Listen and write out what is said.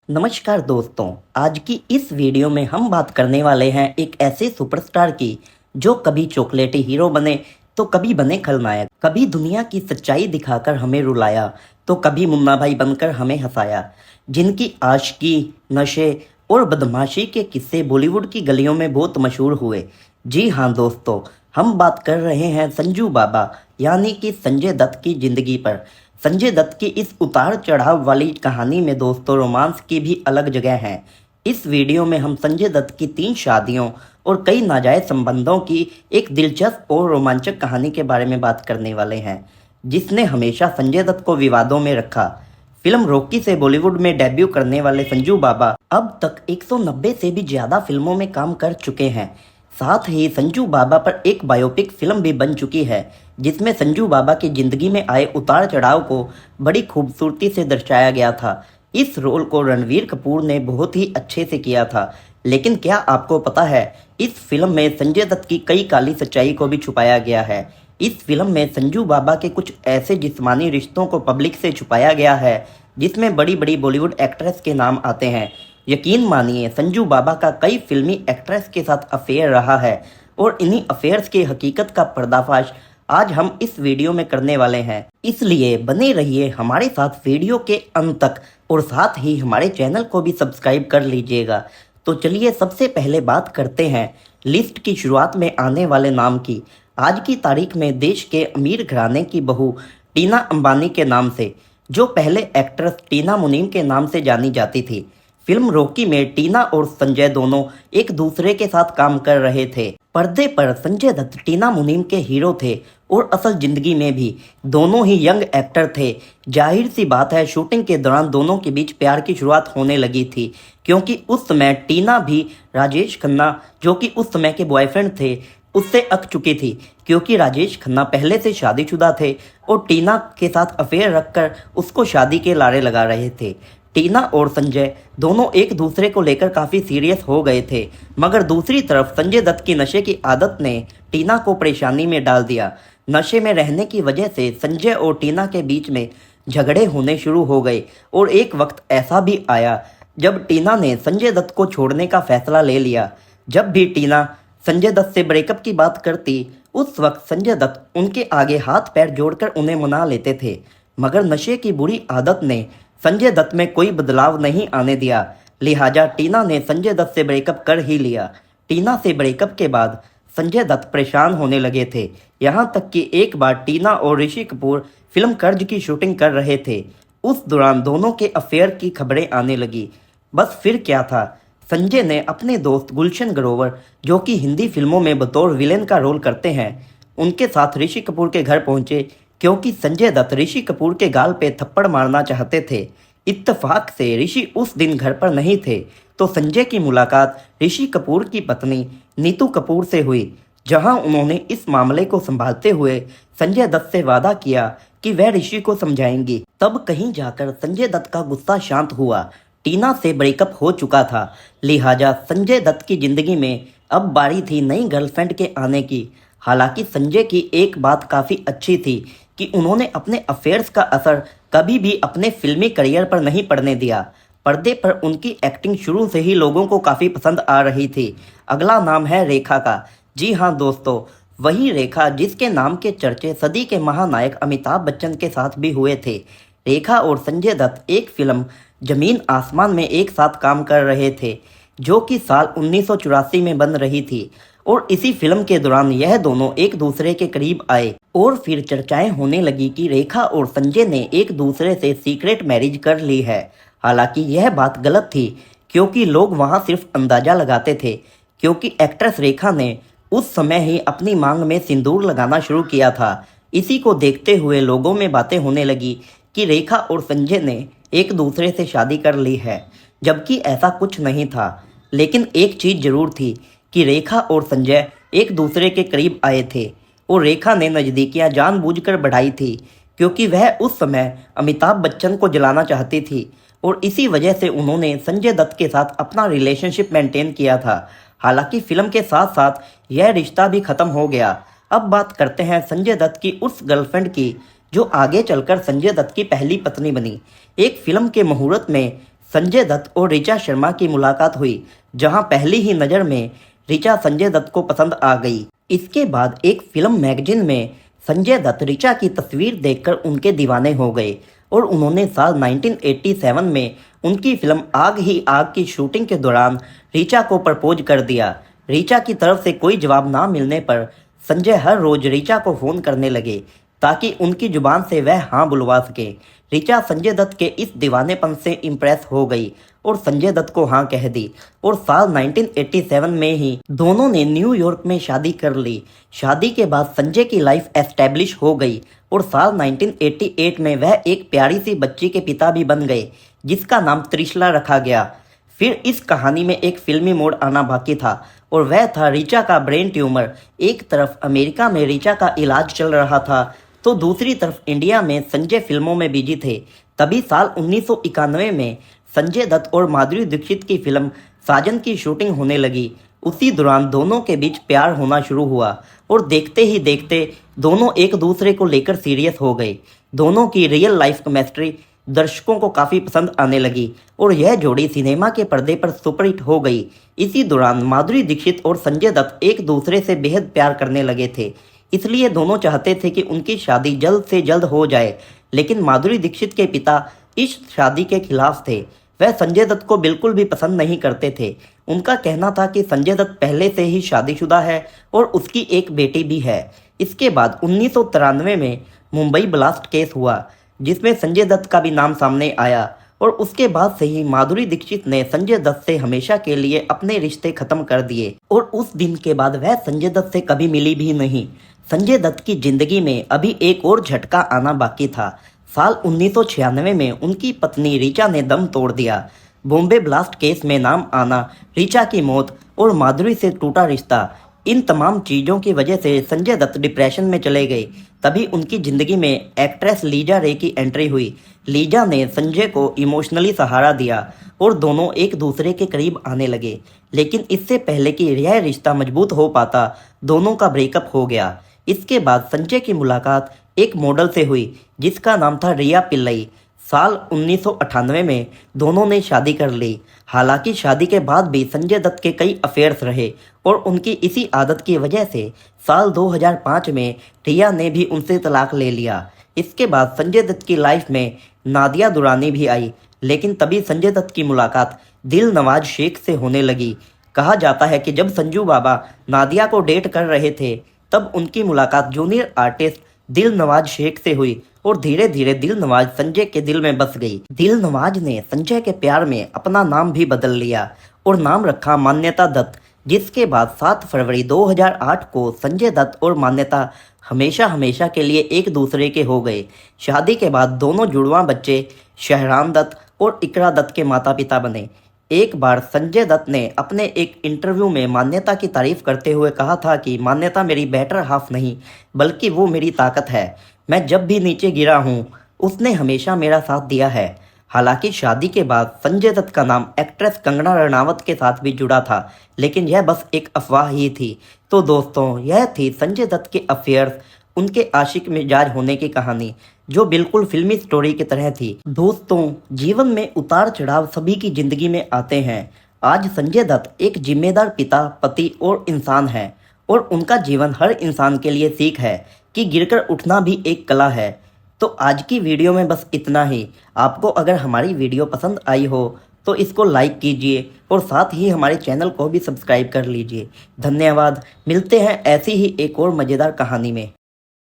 नमस्कार दोस्तों, आज की इस वीडियो में हम बात करने वाले हैं एक ऐसे सुपरस्टार की जो कभी चॉकलेटी हीरो बने तो कभी बने खलनायक, कभी दुनिया की सच्चाई दिखाकर हमें रुलाया तो कभी मुन्ना भाई बनकर हमें हंसाया, जिनकी आशिकी, नशे और बदमाशी के किस्से बॉलीवुड की गलियों में बहुत मशहूर हुए। जी हाँ दोस्तों, हम बात कर रहे हैं संजू बाबा यानी कि संजय दत्त की जिंदगी पर। संजय दत्त की इस उतार चढ़ाव वाली कहानी में दोस्तों रोमांस की भी अलग जगह है। इस वीडियो में हम संजय दत्त की 3 शादियों और कई नाजायज संबंधों की एक दिलचस्प और रोमांचक कहानी के बारे में बात करने वाले हैं, जिसने हमेशा संजय दत्त को विवादों में रखा। फिल्म रॉकी से बॉलीवुड में डेब्यू करने वाले संजू बाबा अब तक 190 से भी ज्यादा फिल्मों में काम कर चुके हैं। साथ ही संजू बाबा पर एक बायोपिक फिल्म भी बन चुकी है, जिसमें संजू बाबा की जिंदगी में आए उतार चढ़ाव को बड़ी खूबसूरती से दर्शाया गया था। इस रोल को रणवीर कपूर ने बहुत ही अच्छे से किया था। लेकिन क्या आपको पता है, इस फिल्म में संजय दत्त की कई काली सच्चाई को भी छुपाया गया है। इस फिल्म में संजू बाबा के कुछ ऐसे जिस्मानी रिश्तों को पब्लिक से छुपाया गया है जिसमें बड़ी बड़ी बॉलीवुड एक्ट्रेस के नाम आते हैं। यकीन मानिए, संजू बाबा का कई फिल्मी एक्ट्रेस के साथ अफेयर रहा है और इन्हीं अफेयर्स की हकीकत का पर्दाफाश आज हम इस वीडियो में करने वाले हैं। इसलिए बने रहिए हमारे साथ वीडियो के अंत तक और साथ ही हमारे चैनल को भी सब्सक्राइब कर लीजिएगा। तो चलिए सबसे पहले बात करते हैं लिस्ट की शुरुआत में आने वाले नाम की। आज की तारीख में देश के अमीर घराने की बहू टीना अंबानी के नाम से, जो पहले एक्ट्रेस टीना मुनीम के नाम से जानी जाती थी। फिल्म रॉकी में टीना और संजय दोनों एक दूसरे के साथ काम कर रहे थे। पर्दे पर संजय दत्त टीना मुनीम के हीरो थे और असल जिंदगी में भी दोनों ही यंग एक्टर थे। जाहिर सी बात है, शूटिंग के दौरान दोनों के बीच प्यार की शुरुआत होने लगी थी, क्योंकि उस समय टीना भी राजेश खन्ना, जो कि उस समय के बॉयफ्रेंड थे, उससे अक चुकी थी, क्योंकि राजेश खन्ना पहले से शादीशुदा थे और टीना के साथ अफेयर रखकर उसको शादी के लारे लगा रहे थे। टीना और संजय दोनों एक दूसरे को लेकर काफ़ी सीरियस हो गए थे, मगर दूसरी तरफ संजय दत्त की नशे की आदत ने टीना को परेशानी में डाल दिया। नशे में रहने की वजह से संजय और टीना के बीच में झगड़े होने शुरू हो गए और एक वक्त ऐसा भी आया जब टीना ने संजय दत्त को छोड़ने का फैसला ले लिया। जब भी टीना संजय दत्त से ब्रेकअप की बात करती, उस वक्त संजय दत्त उनके आगे हाथ पैर जोड़कर उन्हें मना लेते थे, मगर नशे की बुरी आदत ने संजय दत्त में कोई बदलाव नहीं आने दिया। लिहाजा टीना ने संजय दत्त से ब्रेकअप कर ही लिया। टीना से ब्रेकअप के बाद संजय दत्त परेशान होने लगे थे, यहाँ तक कि एक बार टीना और ऋषि कपूर फिल्म कर्ज की शूटिंग कर रहे थे। उस दौरान दोनों के अफेयर की खबरें आने लगी। बस फिर क्या था, संजय ने अपने दोस्त गुलशन ग्रोवर, जो कि हिंदी फिल्मों में बतौर विलेन का रोल करते हैं, उनके साथ ऋषि कपूर के घर पहुंचे, क्योंकि संजय दत्त ऋषि कपूर के गाल पे थप्पड़ मारना चाहते थे। इत्तेफाक से ऋषि उस दिन घर पर नहीं थे, तो संजय की मुलाकात ऋषि कपूर की पत्नी नीतू कपूर से हुई, जहां उन्होंने इस मामले को संभालते हुए संजय दत्त से वादा किया कि वह ऋषि को समझाएंगी। तब कहीं जाकर संजय दत्त का गुस्सा शांत हुआ। टीना से ब्रेकअप हो चुका था, लिहाजा संजय दत्त की जिंदगी में अब बारी थी नई गर्लफ्रेंड के आने की। हालांकि संजय की एक बात काफ़ी अच्छी थी कि उन्होंने अपने अफेयर्स का असर कभी भी अपने फिल्मी करियर पर नहीं पड़ने दिया। पर्दे पर उनकी एक्टिंग शुरू से ही लोगों को काफ़ी पसंद आ रही थी। अगला नाम है रेखा का। जी हाँ दोस्तों, वही रेखा जिसके नाम के चर्चे सदी के महानायक अमिताभ बच्चन के साथ भी हुए थे। रेखा और संजय दत्त एक फिल्म जमीन आसमान में एक साथ काम कर रहे थे, जो कि साल 1984 में बन रही थी, और इसी फिल्म के दौरान यह दोनों एक दूसरे के करीब आए और फिर चर्चाएं होने लगी कि रेखा और संजय ने एक दूसरे से सीक्रेट मैरिज कर ली है। हालांकि यह बात गलत थी, क्योंकि लोग वहां सिर्फ अंदाजा लगाते थे, क्योंकि एक्ट्रेस रेखा ने उस समय ही अपनी मांग में सिंदूर लगाना शुरू किया था। इसी को देखते हुए लोगों में बातें होने लगी कि रेखा और संजय ने एक दूसरे से शादी कर ली है, जबकि ऐसा कुछ नहीं था। लेकिन एक चीज़ जरूर थी कि रेखा और संजय एक दूसरे के करीब आए थे और रेखा ने नज़दीकियां जानबूझकर बढ़ाई थी, क्योंकि वह उस समय अमिताभ बच्चन को जलाना चाहती थी और इसी वजह से उन्होंने संजय दत्त के साथ अपना रिलेशनशिप मेंटेन किया था। हालांकि फिल्म के साथ साथ यह रिश्ता भी खत्म हो गया। अब बात करते हैं संजय दत्त की उस गर्लफ्रेंड की जो आगे चलकर संजय दत्त की पहली पत्नी बनी। एक फिल्म के मुहूर्त में संजय दत्त और ऋचा शर्मा की मुलाकात हुई, जहां पहली ही नज़र में ऋचा संजय दत्त को पसंद आ गई। इसके बाद एक फिल्म मैगजीन में संजय दत्त ऋचा की तस्वीर देखकर उनके दीवाने हो गए और उन्होंने साल 1987 में उनकी फिल्म आग ही आग की शूटिंग के दौरान ऋचा को प्रपोज कर दिया। ऋचा की तरफ से कोई जवाब ना मिलने पर संजय हर रोज ऋचा को फ़ोन करने लगे ताकि उनकी जुबान से वह हाँ बुलवा सके। ऋचा संजय दत्त के इस दीवानेपन से इम्प्रेस हो गई और संजय दत्त को हाँ कह दी और साल 1987 में ही दोनों ने न्यूयॉर्क में शादी कर ली। शादी के बाद संजय की लाइफ एस्टेब्लिश हो गई और साल 1988 में वह एक प्यारी सी बच्ची के पिता भी बन गए, जिसका नाम त्रिशला रखा गया। फिर इस कहानी में एक फिल्मी मोड़ आना बाकी था और वह था ऋचा का ब्रेन ट्यूमर। एक तरफ अमेरिका में ऋचा का इलाज चल रहा था तो दूसरी तरफ इंडिया में संजय फिल्मों में बिजी थे। तभी साल 1991 में संजय दत्त और माधुरी दीक्षित की फिल्म साजन की शूटिंग होने लगी। उसी दौरान दोनों के बीच प्यार होना शुरू हुआ और देखते ही देखते दोनों एक दूसरे को लेकर सीरियस हो गए। दोनों की रियल लाइफ केमिस्ट्री दर्शकों को काफ़ी पसंद आने लगी और यह जोड़ी सिनेमा के पर्दे पर सुपरहिट हो गई। इसी दौरान माधुरी दीक्षित और संजय दत्त एक दूसरे से बेहद प्यार करने लगे थे, इसलिए दोनों चाहते थे कि उनकी शादी जल्द से जल्द हो जाए। लेकिन माधुरी दीक्षित के पिता इस शादी के खिलाफ थे। वह संजय दत्त को बिल्कुल भी पसंद नहीं करते थे। उनका कहना था कि संजय दत्त पहले से ही शादीशुदा है और उसकी एक बेटी भी है। इसके बाद 1993 में मुंबई ब्लास्ट केस हुआ, जिसमें संजय दत्त का भी नाम सामने आया और उसके बाद से ही माधुरी दीक्षित ने संजय दत्त से हमेशा के लिए अपने रिश्ते खत्म कर दिए और उस दिन के बाद वह संजय दत्त से कभी मिली भी नहीं। संजय दत्त की जिंदगी में अभी एक और झटका आना बाकी था। साल 1996 में उनकी पत्नी ऋचा ने दम तोड़ दिया। बॉम्बे ब्लास्ट केस में नाम आना, ऋचा की मौत और माधुरी से टूटा रिश्ता, इन तमाम चीज़ों की वजह से संजय दत्त डिप्रेशन में चले गए। तभी उनकी ज़िंदगी में एक्ट्रेस लीजा रे की एंट्री हुई। लीजा ने संजय को इमोशनली सहारा दिया और दोनों एक दूसरे के करीब आने लगे। लेकिन इससे पहले कि यह रिश्ता मजबूत हो पाता, दोनों का ब्रेकअप हो गया। इसके बाद संजय की मुलाकात एक मॉडल से हुई जिसका नाम था रिया पिल्लई। साल 1998 में दोनों ने शादी कर ली। हालांकि शादी के बाद भी संजय दत्त के कई अफेयर्स रहे और उनकी इसी आदत की वजह से साल 2005 में रिया ने भी उनसे तलाक ले लिया। इसके बाद संजय दत्त की लाइफ में नादिया दुरानी भी आई, लेकिन तभी संजय दत्त की मुलाकात दिल नवाज शेख से होने लगी। कहा जाता है कि जब संजू बाबा नादिया को डेट कर रहे थे तब उनकी मुलाकात जूनियर आर्टिस्ट दिल नवाज शेख से हुई और धीरे धीरे दिल नवाज संजय के दिल में बस गई। दिल नवाज ने संजय के प्यार में अपना नाम भी बदल लिया और नाम रखा मान्यता दत्त, जिसके बाद 7 फरवरी 2008 को संजय दत्त और मान्यता हमेशा हमेशा के लिए एक दूसरे के हो गए। शादी के बाद दोनों जुड़वां बच्चे शहरान दत्त और इकरा दत्त के माता पिता बने। एक बार संजय दत्त ने अपने एक इंटरव्यू में मान्यता की तारीफ करते हुए कहा था कि मान्यता मेरी बेटर हाफ नहीं बल्कि वो मेरी ताकत है। मैं जब भी नीचे गिरा हूँ उसने हमेशा मेरा साथ दिया है। हालांकि शादी के बाद संजय दत्त का नाम एक्ट्रेस कंगना रनावत के साथ भी जुड़ा था, लेकिन यह बस एक अफवाह ही थी। तो दोस्तों, यह थी संजय दत्त के अफेयर्स, उनके आशिक मिजाज होने की कहानी जो बिल्कुल फिल्मी स्टोरी की तरह थी। दोस्तों, जीवन में उतार चढ़ाव सभी की जिंदगी में आते हैं। आज संजय दत्त एक जिम्मेदार पिता, पति और इंसान है और उनका जीवन हर इंसान के लिए सीख है कि गिरकर उठना भी एक कला है। तो आज की वीडियो में बस इतना ही। आपको अगर हमारी वीडियो पसंद आई हो तो इसको लाइक कीजिए और साथ ही हमारे चैनल को भी सब्सक्राइब कर लीजिए। धन्यवाद। मिलते हैं ऐसी ही एक और मज़ेदार कहानी में।